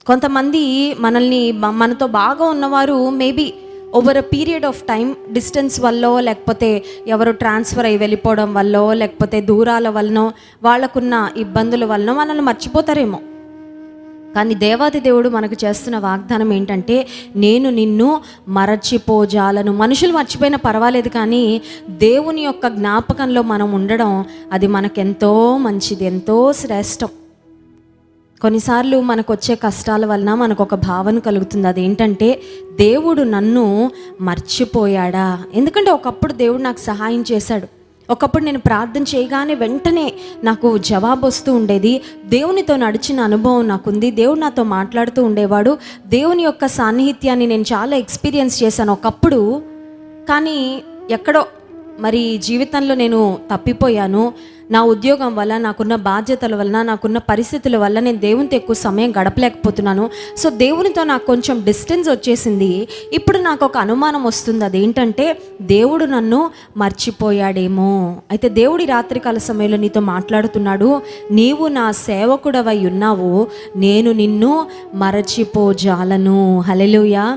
కొంతమంది మనతో బాగా ఉన్నవారు maybe over a period of time distance వల్ల, లేకపోతే ఎవరు ట్రాన్స్ఫర్ అయ్యి వెళ్ళిపోవడం వల్ల, లేకపోతే దూరాల వలనో, వాళ్ళకున్న ఇబ్బందుల వలన మనల్ని మర్చిపోతారేమో. కానీ దేవాది దేవుడు మనకు చేస్తున్న వాగ్దానం ఏంటంటే, నేను నిన్ను మరచిపోజాలను. మనుషులు మర్చిపోయినా పర్వాలేదు, కానీ దేవుని యొక్క జ్ఞాపకంలో మనం ఉండడం అది మనకెంతో మంచిది, ఎంతో శ్రేష్టం. కొన్నిసార్లు మనకు వచ్చే కష్టాల వలన మనకు ఒక భావన కలుగుతుంది, అదేంటంటే దేవుడు నన్ను మర్చిపోయాడా. ఎందుకంటే ఒకప్పుడు దేవుడు నాకు సహాయం చేశాడు, ఒకప్పుడు నేను ప్రార్థన చేయగానే వెంటనే నాకు జవాబు వస్తూ ఉండేది, దేవునితో నడిచిన అనుభవం నాకుంది, దేవుడు నాతో మాట్లాడుతూ ఉండేవాడు, దేవుని యొక్క సాన్నిహిత్యాన్ని నేను చాలా ఎక్స్పీరియన్స్ చేశాను ఒకప్పుడు. కానీ ఎక్కడో మరి జీవితంలో నేను తప్పిపోయాను. నా ఉద్యోగం వల్ల, నాకున్న బాధ్యతల వలన, నాకున్న పరిస్థితుల వల్ల నేను దేవునితో ఎక్కువ సమయం గడపలేకపోతున్నాను. సో దేవునితో నాకు కొంచెం డిస్టెన్స్ వచ్చేసింది. ఇప్పుడు నాకు ఒక అనుమానం వస్తుంది, అదేంటంటే దేవుడు నన్ను మర్చిపోయాడేమో. అయితే దేవుడి రాత్రికాల సమయంలో నీతో మాట్లాడుతున్నాడు, నీవు నా సేవకుడవై ఉన్నావు, నేను నిన్ను మరచిపోజాలను. హల్లెలూయా.